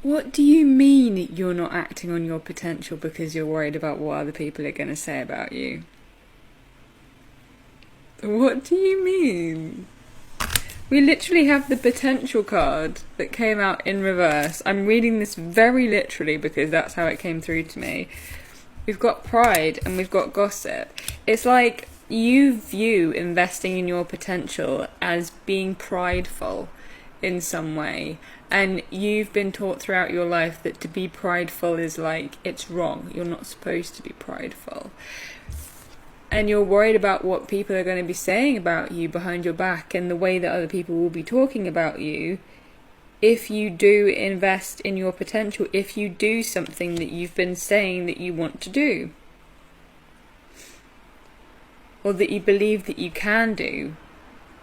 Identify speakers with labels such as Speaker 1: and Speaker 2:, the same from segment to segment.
Speaker 1: What do you mean you're not acting on your potential because you're worried about what other people are going to say about you? What do you mean? We literally have the potential card that came out in reverse. I'm reading this very literally because that's how it came through to me. We've got pride and we've got gossip. It's like you view investing in your potential as being prideful in some way. And you've been taught throughout your life that to be prideful is like, it's wrong. You're not supposed to be prideful. And you're worried about what people are going to be saying about you behind your back and the way that other people will be talking about you if you do invest in your potential, if you do something that you've been saying that you want to do. Or that you believe that you can do,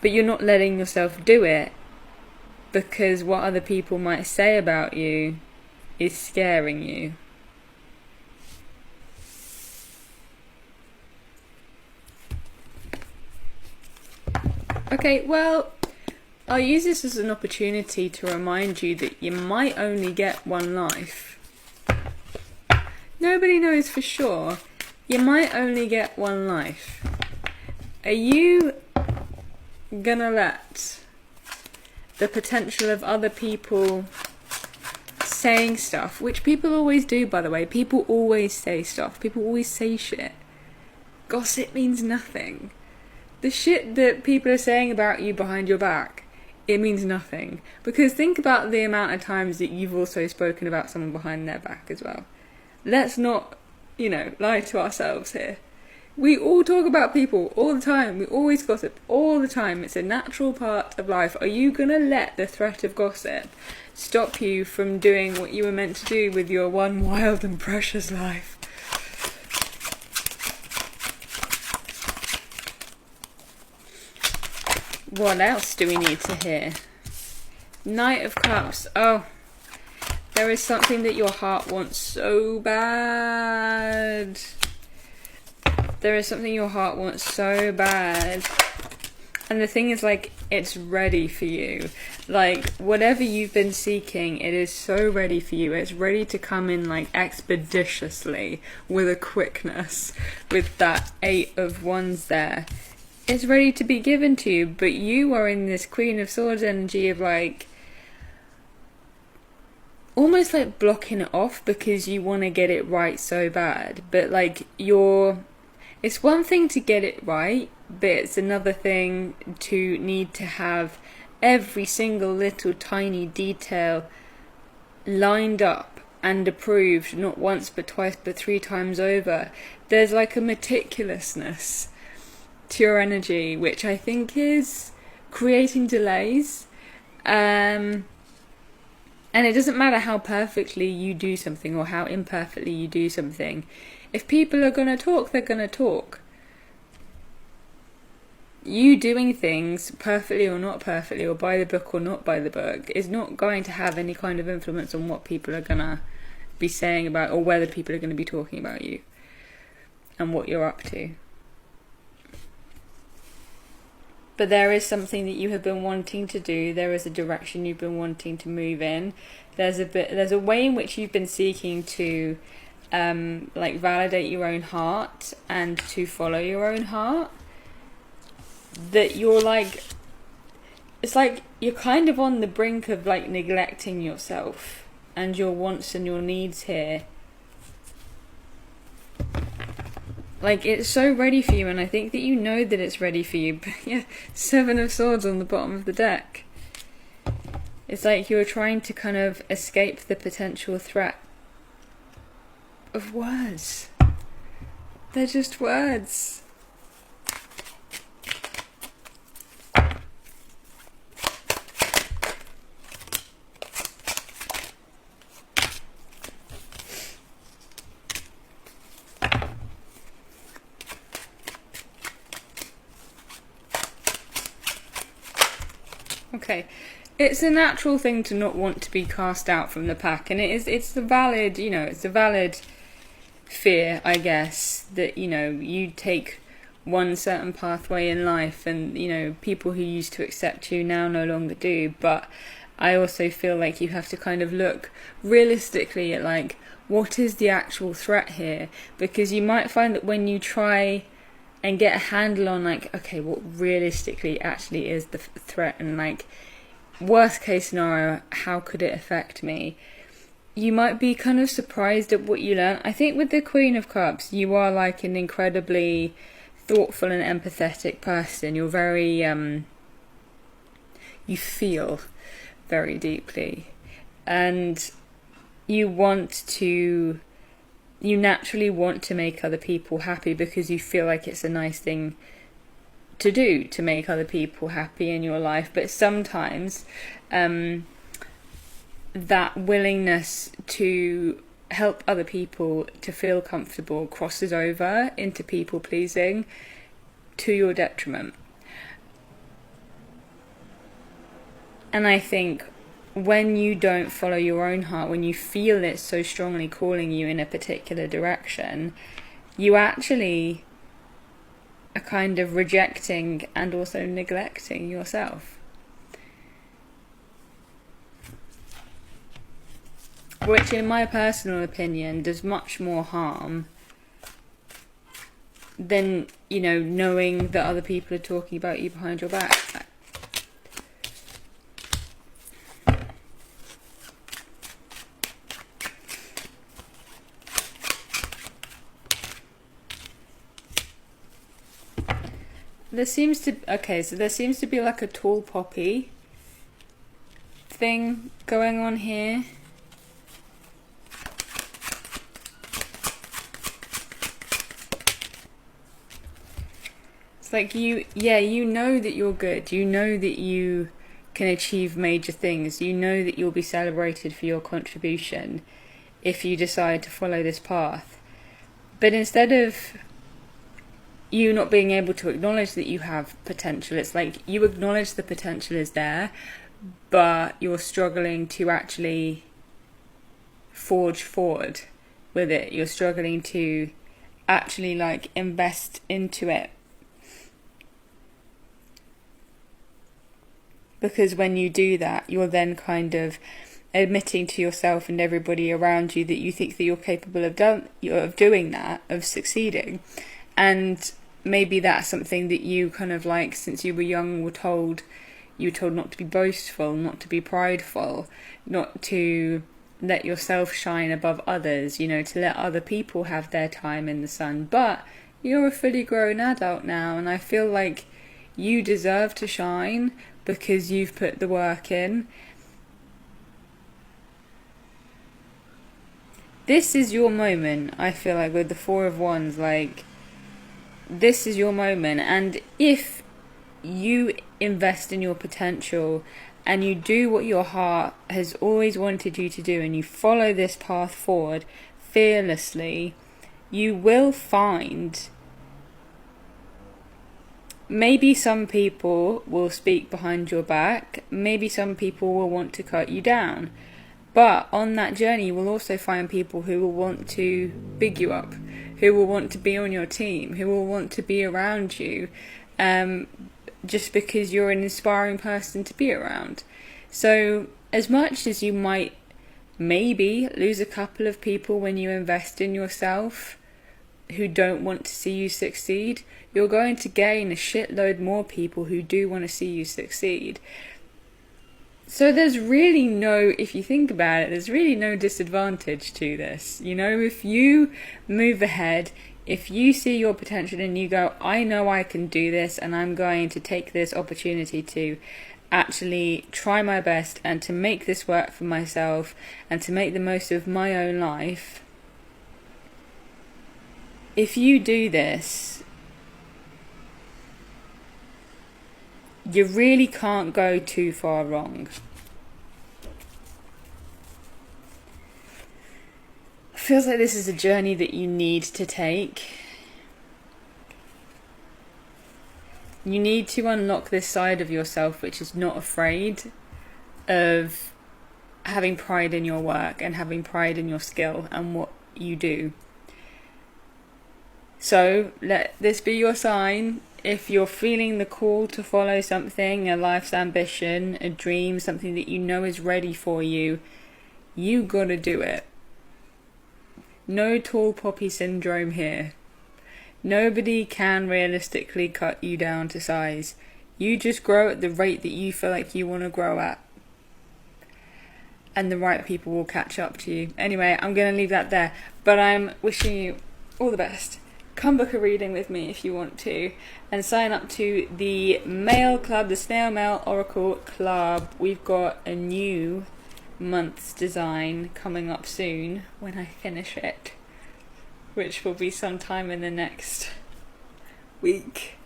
Speaker 1: but you're not letting yourself do it because what other people might say about you is scaring you. Okay, well, I'll use this as an opportunity to remind you that you might only get one life. Nobody knows for sure. You might only get one life. Are you gonna let the potential of other people saying stuff, which people always do, by the way, people always say stuff, people always say shit. Gossip means nothing. The shit that people are saying about you behind your back, it means nothing. Because think about the amount of times that you've also spoken about someone behind their back as well. Let's not, lie to ourselves here. We all talk about people all the time. We always gossip all the time. It's a natural part of life. Are you going to let the threat of gossip stop you from doing what you were meant to do with your one wild and precious life? What else do we need to hear? Knight of Cups. Oh, there is something that your heart wants so bad. There is something your heart wants so bad. And the thing is, it's ready for you. Whatever you've been seeking, it is so ready for you. It's ready to come in, expeditiously, with a quickness, with that 8 of Wands there. It's ready to be given to you, but you are in this Queen of Swords energy of almost blocking it off because you want to get it right so bad. But it's one thing to get it right, but it's another thing to need to have every single little tiny detail lined up and approved, not once but twice but 3 times over. There's a meticulousness to your energy, which I think is creating delays. And it doesn't matter how perfectly you do something or how imperfectly you do something. If people are going to talk, they're going to talk. You doing things perfectly or not perfectly, or by the book or not by the book, is not going to have any kind of influence on what people are going to be saying about, or whether people are going to be talking about you and what you're up to. But there is something that you have been wanting to do. There is a direction you've been wanting to move in. There's a way in which you've been seeking to validate your own heart and to follow your own heart. That you're it's you're kind of on the brink of neglecting yourself and your wants and your needs here. It's so ready for you, and I think that you know that it's ready for you. But yeah, 7 of Swords on the bottom of the deck. It's you're trying to kind of escape the potential threat of words. They're just words. Okay, it's a natural thing to not want to be cast out from the pack, and it's the valid, it's a valid fear, I guess, that, you take one certain pathway in life and, people who used to accept you now no longer do. But I also feel like you have to kind of look realistically at like, what is the actual threat here? Because you might find that when you try and get a handle on like, okay, what realistically actually is the threat, and like, worst case scenario, how could it affect me? You might be kind of surprised at what you learn. I think with the Queen of Cups, you are like an incredibly thoughtful and empathetic person. You're very, you feel very deeply, and you naturally want to make other people happy because you feel like it's a nice thing to do, to make other people happy in your life. But sometimes that willingness to help other people to feel comfortable crosses over into people pleasing to your detriment. And I think when you don't follow your own heart, when you feel it so strongly calling you in a particular direction, you actually are kind of rejecting and also neglecting yourself. Which, in my personal opinion, does much more harm than, knowing that other people are talking about you behind your back. There seems to be like a tall poppy thing going on here. It's like you know that you're good. You know that you can achieve major things. You know that you'll be celebrated for your contribution if you decide to follow this path. But instead of you not being able to acknowledge that you have potential, it's like you acknowledge the potential is there, but you're struggling to actually forge forward with it. You're struggling to actually like invest into it. Because when you do that, you're then kind of admitting to yourself and everybody around you that you think that you're capable of doing that, of succeeding. And maybe that's something that you kind of like, since you were young, you were told not to be boastful, not to be prideful, not to let yourself shine above others, to let other people have their time in the sun. But you're a fully grown adult now, and I feel like you deserve to shine because you've put the work in. This is your moment, I feel like, with the Four of Wands, like, this is your moment. And if you invest in your potential and you do what your heart has always wanted you to do, and you follow this path forward fearlessly, you will find, maybe some people will speak behind your back, maybe some people will want to cut you down, but on that journey you will also find people who will want to big you up, who will want to be on your team, who will want to be around you, just because you're an inspiring person to be around. So as much as you might maybe lose a couple of people when you invest in yourself who don't want to see you succeed, you're going to gain a shitload more people who do want to see you succeed. So there's really no, if you think about it, there's really no disadvantage to this. If you move ahead, if you see your potential and you go, I know I can do this, and I'm going to take this opportunity to actually try my best and to make this work for myself and to make the most of my own life. If you do this, you really can't go too far wrong. It feels like this is a journey that you need to take. You need to unlock this side of yourself which is not afraid of having pride in your work and having pride in your skill and what you do. So let this be your sign. if you're feeling the call to follow something, a life's ambition, a dream, something that you know is ready for you, you gotta do it. No tall poppy syndrome here. Nobody can realistically cut you down to size. You just grow at the rate that you feel like you want to grow at. And the right people will catch up to you. Anyway, I'm going to leave that there. But I'm wishing you all the best. Come book a reading with me if you want to. And sign up to the Mail Club, the Snail Mail Oracle Club. We've got a new month's design coming up soon when I finish it. Which will be sometime in the next week,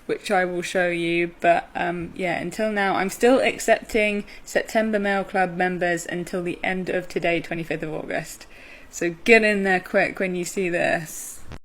Speaker 1: which I will show you. But yeah, until now, I'm still accepting September Mail Club members until the end of today, 25th of August. So get in there quick when you see this.